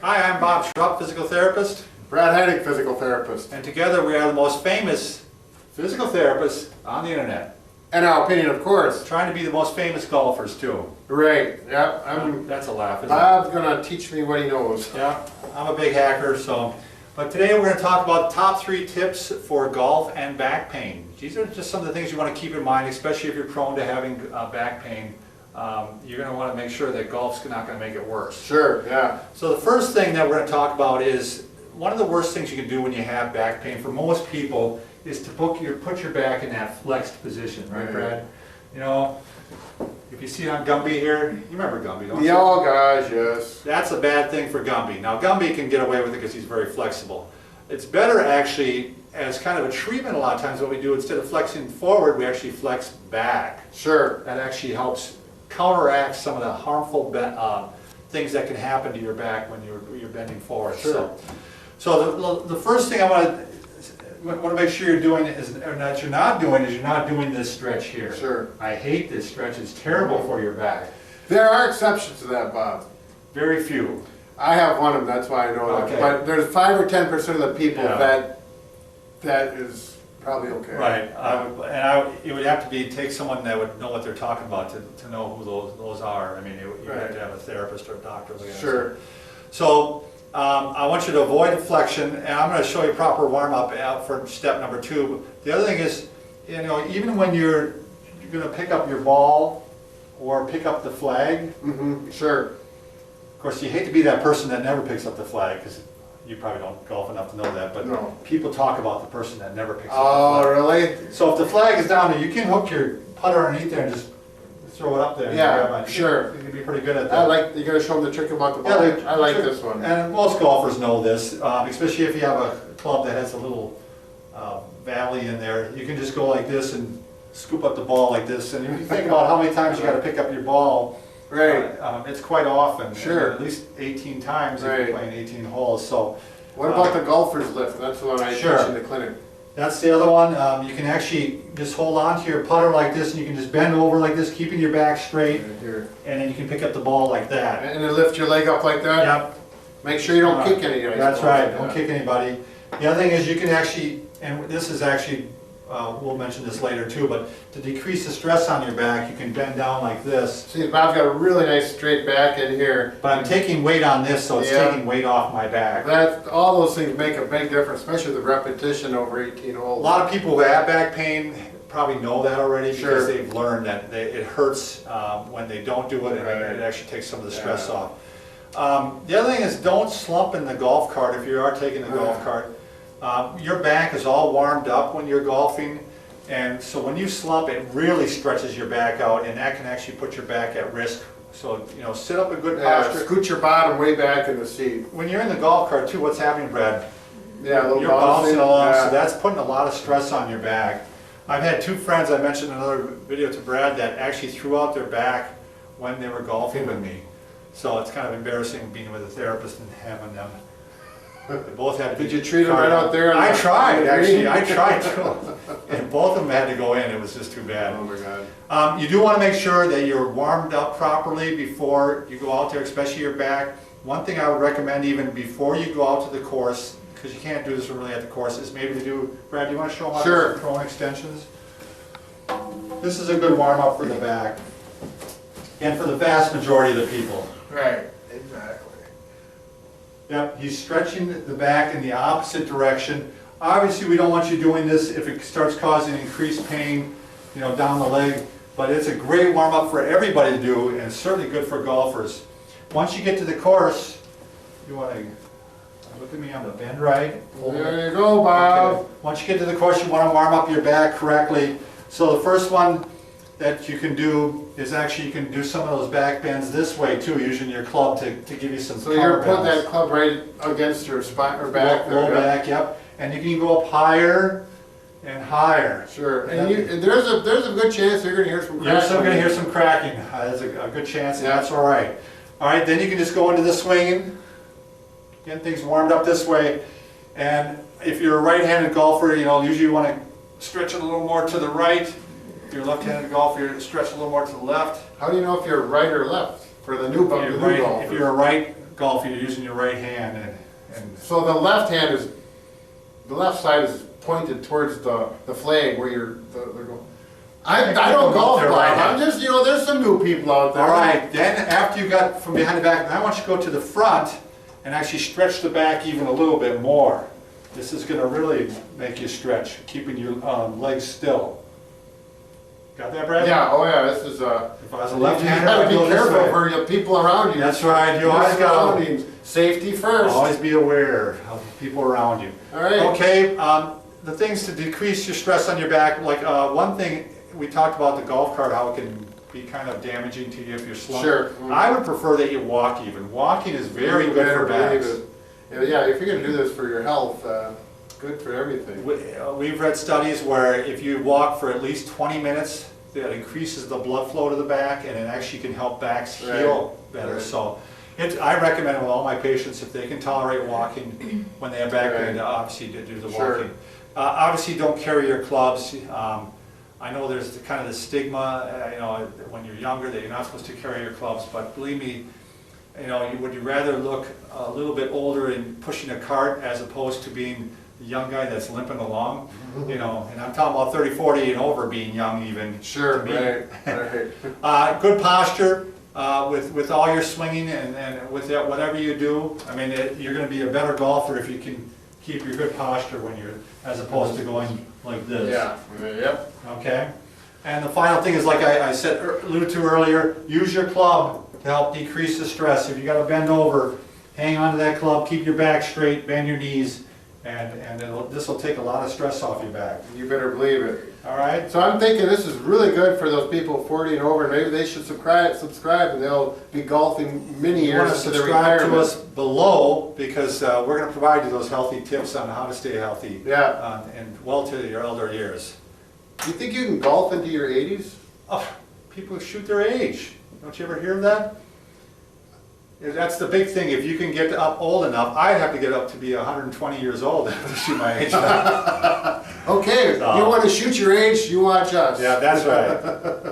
Hi, I'm Bob Schrupp, physical therapist. Brad Heineck, physical therapist. And together we are the most famous physical therapists on the internet. In our opinion, of course. Trying to be the most famous golfers too. Right, yeah. That's a laugh, isn't Bob's going to teach me what he knows. Yeah, I'm a big hacker, so. But today we're going to talk about top 3 tips for golf and back pain. These are just some of the things you want to keep in mind, especially if you're prone to having back pain. You're going to want to make sure that golf's not going to make it worse. Sure, yeah. So the first thing that we're going to talk about is one of the worst things you can do when you have back pain for most people is to put your back in that flexed position, right, Brad? You know, if you see on Gumby here, you remember Gumby, don't you? Oh gosh, yes. That's a bad thing for Gumby. Now Gumby can get away with it because he's very flexible. It's better actually, as kind of a treatment a lot of times, what we do instead of flexing forward, we actually flex back. Sure. That actually helps counteract some of the harmful things that can happen to your back when you're bending forward. Sure. So the first thing I want to make sure you're doing is, or that you're not doing this stretch here. Sure. I hate this stretch. It's terrible for your back. There are exceptions to that, Bob. Very few. I have one of them, that's why I know Okay. that. But there's 5 or 10% of the people Yeah. that is probably okay. Right. It would have to take someone that would know what they're talking about to know who those are. I mean, you have to have a therapist or a doctor. Sure. So I want you to avoid flexion, and I'm going to show you proper warm-up for step number 2. The other thing is, you know, even when you're going to pick up your ball or pick up the flag. Mm-hmm. Sure. Of course, you hate to be that person that never picks up the flag, because you probably don't golf enough to know that, but No. people talk about the person that never picks up the Oh, flag. really? So if the flag is down there, you can hook your putter underneath there and just throw it up there. Yeah, sure. You can be pretty good at that. You're going to show them the trick about the ball? Yeah, I like this one. And most golfers know this, especially if you have a club that has a little valley in there. You can just go like this and scoop up the ball like this. And if you think about how many times you got to pick up your ball, Right. it's quite often. Sure. At least 18 times if Right. you're playing 18 holes. So What about the golfer's lift? That's the one I Sure. teach in the clinic. that's the other one. You can actually just hold on to your putter like this, and you can just bend over like this, keeping your back straight, Right here. and then you can pick up the ball like that. And then lift your leg up like that? Yep. Make sure you don't kick anybody. That's right, don't kick anybody. The other thing is you can actually, and this is actually, we'll mention this later too, but to decrease the stress on your back, you can bend down like this. See, Bob's got a really nice straight back in here. But I'm taking weight on this, so it's Yeah. taking weight off my back. All those things make a big difference, especially the repetition over 18 A holes. lot of people who have back pain probably know that already because Sure. they've learned that it hurts when they don't do it, and Right. it actually takes some of the stress Yeah. off. The other thing is don't slump in the golf cart if you are taking the golf Yeah. cart. Your back is all warmed up when you're golfing, and so when you slump, it really stretches your back out, and that can actually put your back at risk. So, you know, sit up a good posture. Scoot your bottom way back in the seat. When you're in the golf cart too, what's happening, Brad? Yeah, a little You're bouncing along, yeah. so that's putting a lot of stress on your back. I've had 2 friends, I mentioned in another video to Brad, that actually threw out their back when they were golfing with me. So it's kind of embarrassing being with a therapist and having them. They both had to Did be you treat them right out there? I tried, actually. green? I tried to. And both of them had to go in. It was just too bad. Oh my God. You do want to make sure that you're warmed up properly before you go out there, especially your back. One thing I would recommend even before you go out to the course, because you can't do this really at the course, is maybe to do, Brad, do you want to show them how Sure. to do prone extensions? This is a good warm-up for the back, and for the vast majority of the people. Right, exactly. Yep, he's stretching the back in the opposite direction. Obviously, we don't want you doing this if it starts causing increased pain, you know, down the leg, but it's a great warm-up for everybody to do, and it's certainly good for golfers. Once you get to the course, you want to look at me on the bend right. There you go, Bob. Okay. Once you get to the course, you want to warm up your back correctly. So the first one that you can do is actually you can do some of those back bends this way too, using your club to give you some So you're putting counterbalance. that club right against your spine or back there. Low yeah? back, yep. And you can go up higher and higher. Sure. And there's a good chance you're going to hear some cracking. You're still going to hear some cracking. There's a good chance, and that's all right. All right, then you can just go into the swinging, get things warmed up this way. And if you're a right-handed golfer, you know, usually you want to stretch it a little more to the right. If you're a left-handed golfer, you stretch a little more to the left. How do you know if you're right or left for the new golfer? If you're a right golf, you're using your right hand and So the left side is pointed towards the flag where you're, they're going. I don't golf, They're Bob. right. I'm just, there's some new people out there. all right, then after you got from behind the back, now I want you to go to the front and actually stretch the back even a little bit more. This is gonna really make you stretch, keeping your legs still. Got that, Brad? Yeah, oh yeah, this is If I was a you left-hander, gotta I'd be go this careful way. for the people around you. That's right, you Your always gotta surroundings. Safety first. always be aware of people around you. All right. Okay, the things to decrease your stress on your back, like one thing, we talked about the golf cart, how it can be kind of damaging to you if you're slumped. Sure. I would prefer that you walk even. Walking is very You good better for backs. believe it. Yeah, if you're gonna do this for your health, good for everything. We've read studies where if you walk for at least 20 minutes, that increases the blood flow to the back and it actually can help backs heal better. Right. So I recommend it with all my patients, if they can tolerate walking when they have back pain, to obviously to do the Sure. walking. Obviously don't carry your clubs. I know there's kind of the stigma, when you're younger that you're not supposed to carry your clubs, but believe me, would you rather look a little bit older in pushing a cart as opposed to being the young guy that's limping along? And I'm talking about 30, 40 and over being young even. Sure, to me. right. Good posture with all your swinging and with that, whatever you do. I mean, you're going to be a better golfer if you can keep your good posture when you're, as opposed to going like this. Yeah, yep. Okay? And the final thing is, like I said, alluded to earlier, use your club to help decrease the stress. If you got to bend over, hang on to that club, keep your back straight, bend your knees, and this will take a lot of stress off your back. You better believe it. All right? So I'm thinking this is really good for those people 40 and over. Maybe they should subscribe and they'll be golfing many You want years to to their subscribe to retirement. us below, because we're going to provide you those healthy tips on how to stay healthy Yeah. and well to your elder years. You think you can golf into your 80s? Oh, people shoot their age. Don't you ever hear of that? That's the big thing. If you can get up old enough, I'd have to get up to be 120 years old to shoot my age. Okay, So- you want to shoot your age, you watch us. Yeah, that's right.